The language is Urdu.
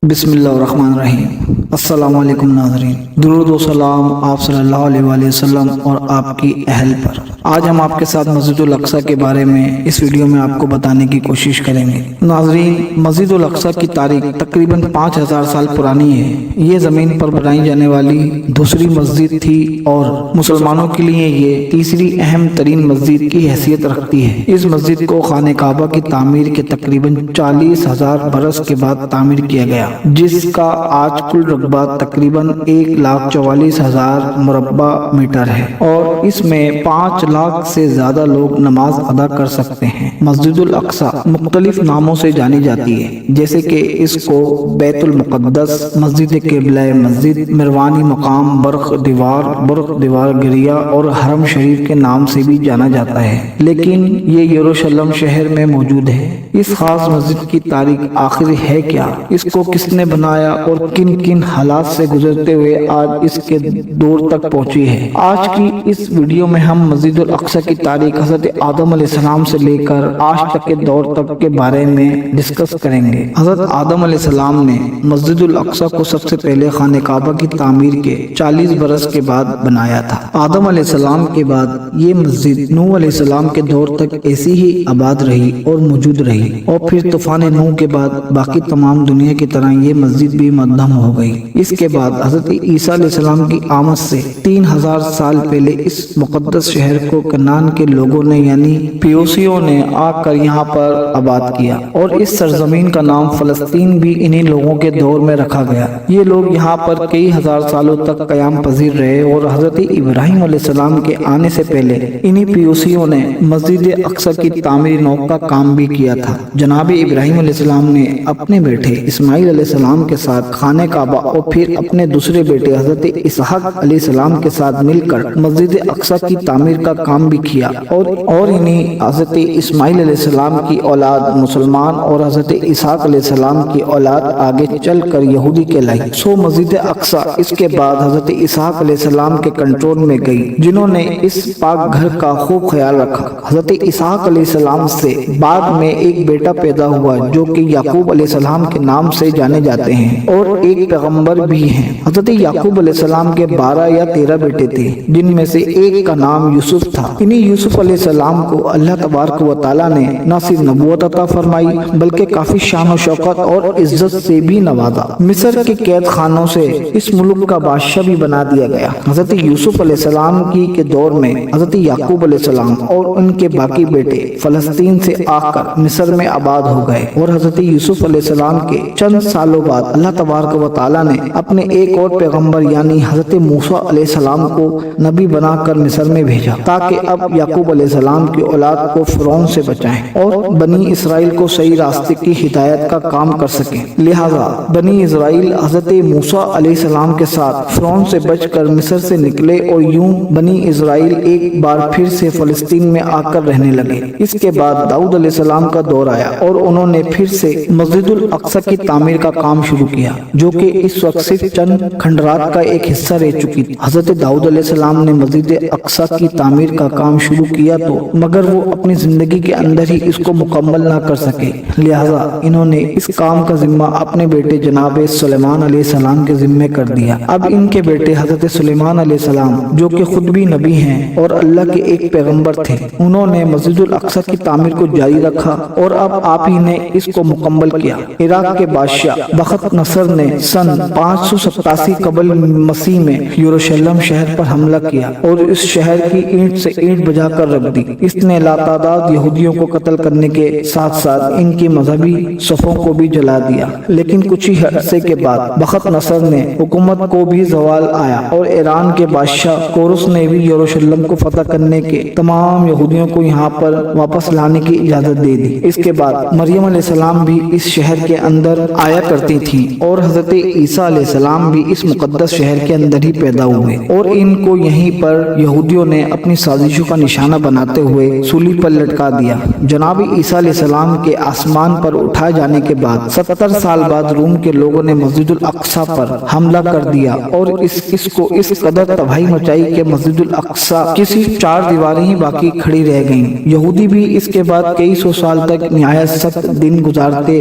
بسم اللہ الرحمن الرحیم۔ السلام علیکم ناظرین، درود و سلام آپ صلی اللہ علیہ وآلہ وسلم اور آپ کی اہل پر۔ آج ہم آپ کے ساتھ مسجد الاقصی کے بارے میں اس ویڈیو میں آپ کو بتانے کی کوشش کریں گے۔ ناظرین، مسجد الاقصی کی تاریخ تقریباً 5000 سال پرانی ہے۔ یہ زمین پر بنائی جانے والی دوسری مسجد تھی اور مسلمانوں کے لیے یہ تیسری اہم ترین مسجد کی حیثیت رکھتی ہے۔ اس مسجد کو خانہ کعبہ کی تعمیر کے تقریباً 40,000 برس کے بعد تعمیر کیا گیا، جس کا آج کل رقبہ تقریباً 1,44,000 مربع میٹر ہے اور اس میں 5 لاکھ سے زیادہ لوگ نماز ادا کر سکتے ہیں۔ مسجد الاقصی مختلف ناموں سے جانی جاتی ہے، جیسے کہ اس کو بیت المقدس، مسجد قبلہ مسجد، مروانی مقام، برق دیوار گریا اور حرم شریف کے نام سے بھی جانا جاتا ہے، لیکن یہ یروشلم شہر میں موجود ہے۔ اس خاص مسجد کی تاریخ آخر ہے کیا، اس کو کس نے بنایا اور کن کن حالات سے گزرتے ہوئے آج اس کے دور تک پہنچی ہے۔ آج کی اس ویڈیو میں ہم مسجد الاقصی کی تاریخ حضرت آدم علیہ السلام سے لے کر آج تک کے دور تک کے بارے میں ڈسکس کریں گے۔ حضرت آدم علیہ السلام نے مسجد الاقصی کو سب سے پہلے خانہ کعبہ کی تعمیر کے 40 برس کے بعد بنایا تھا۔ آدم علیہ السلام کے بعد یہ مسجد نوح علیہ السلام کے دور تک ایسی ہی آباد رہی اور موجود رہی، اور پھر طوفان نوح کے بعد باقی تمام دنیا کی طرح یہ مسجد بھی مدھم ہو گئی۔ اس کے بعد حضرت عیسیٰ علیہ السلام کی آمد سے 3000 سال پہلے اس مقدس شہر کو کنعان کے لوگوں نے یعنی پیوسیوں نے آ کر یہاں پر آباد کیا، اور اس سرزمین کا نام فلسطین بھی انہی لوگوں کے دور میں رکھا گیا۔ یہ لوگ یہاں پر کئی ہزار سالوں تک قیام پذیر رہے اور حضرت ابراہیم علیہ السلام کے آنے سے پہلے انہی پیوسیوں نے مسجد اقصی کی تعمیر نو کا کام بھی کیا تھا۔ جناب ابراہیم علیہ السلام نے اپنے بیٹے اسماعیل علیہ السلام کے ساتھ خانہ کعبہ اور پھر اپنے دوسرے بیٹے حضرت اسحاق علیہ السلام کے ساتھ مل کر مسجد اقصی کی تعمیر کا کام بھی کیا، اور انہی حضرت اسماعیل علیہ السلام کی اولاد مسلمان اور حضرت اسحاق علیہ السلام کی اولاد آگے چل کر یہودی کہلائی۔ سو مسجد اقصی اس کے بعد حضرت اسحاق علیہ السلام کے کنٹرول میں گئی، جنہوں نے اس پاک گھر کا خوب خیال رکھا۔ حضرت اسحاق علیہ السلام سے بعد میں ایک بیٹا پیدا ہوا جو کہ یعقوب علیہ السلام کے نام سے جانے جاتے ہیں اور ایک پیغمبر بھی ہیں۔ حضرت یعقوب علیہ السلام کے 12 یا 13 بیٹے تھے، جن میں سے ایک کا نام یوسف تھا۔ انہی یوسف علیہ السلام کو اللہ تبارک و تعالیٰ نے نہ صرف نبوت عطا فرمائی بلکہ کافی شان و شوکت اور عزت سے بھی نوازا۔ مصر کے قید خانوں سے اس ملک کا بادشاہ بھی بنا دیا گیا۔ حضرت یوسف علیہ السلام کی کے دور میں حضرت یعقوب علیہ السلام اور ان کے باقی بیٹے فلسطین سے آ کر مصر میں آباد ہو گئے، اور حضرت یوسف علیہ السلام کے چند سالوں بعد اللہ تبارک و تعالیٰ نے اپنے ایک اور پیغمبر یعنی حضرت موسیٰ علیہ السلام کو نبی بنا کر مصر میں بھیجا، تاکہ اب یعقوب علیہ السلام کی اولاد کو فرعون سے بچائیں اور بنی اسرائیل کو صحیح راستے کی ہدایت کا کام کر سکیں۔ لہٰذا بنی اسرائیل حضرت موسیٰ علیہ السلام کے ساتھ فرعون سے بچ کر مصر سے نکلے، اور یوں بنی اسرائیل ایک بار پھر سے فلسطین میں آ کر رہنے لگے۔ اس کے بعد داؤد علیہ السلام کا دور آیا اور انہوں نے پھر سے مسجد الاقصی کی تعمیر کا کام شروع کیا، جو کہ اس وقت صرف چند کھنڈرات کا ایک حصہ رہ چکی تھی۔ حضرت داؤد علیہ السلام نے مسجد اقصی کی تعمیر کا کام شروع کیا تو مگر وہ اپنی زندگی کے اندر ہی اس کو مکمل نہ کر سکے، لہٰذا انہوں نے اس کام کا ذمہ اپنے بیٹے جناب سلیمان علیہ السلام کے ذمہ کر دیا۔ اب ان کے بیٹے حضرت سلیمان علیہ السلام جو کہ خود بھی نبی ہیں اور اللہ کے ایک پیغمبر تھے، انہوں نے مسجد الاقصی کی تعمیر کو جاری رکھا اور اب آپ ہی نے اس کو مکمل کیا۔ عراق کے بادشاہ بخت نصر نے سن 587 قبل مسیح میں یروشلم شہر پر حملہ کیا اور اس شہر کی اینٹ سے اینٹ بجا کر رکھ دی۔ اس نے لاتعداد یہودیوں کو قتل کرنے کے ساتھ ساتھ ان کی مذہبی صفوں کو بھی جلا دیا، لیکن کچھ ہی عرصے کے بعد بخت نصر نے حکومت کو بھی زوال آیا اور ایران کے بادشاہ کورس نے بھی یروشلم کو فتح کرنے کے تمام یہودیوں کو یہاں پر واپس لانے کی اجازت دے دی۔ اس کے بعد مریم علیہ السلام بھی اس شہر کے اندر آیا کرتی تھی اور حضرت عیسیٰ علیہ السلام بھی اس مقدس شہر کے اندر ہی پیدا ہوئے، اور ان کو یہیں پر یہودیوں نے اپنی سازشوں کا نشانہ بناتے ہوئے سولی پر لٹکا دیا۔ جناب عیسیٰ علیہ السلام کے آسمان پر اٹھائے جانے کے بعد 70 سال بعد روم کے لوگوں نے مسجد الاقصی پر حملہ کر دیا اور اس کو اس قدر تباہی مچائی کہ مسجد الاقصی کی صرف 4 دیواریں ہی باقی کھڑی رہ گئیں۔ یہودی بھی اس کے بعد کئی سو سال تک نہایت سخت دن گزارتے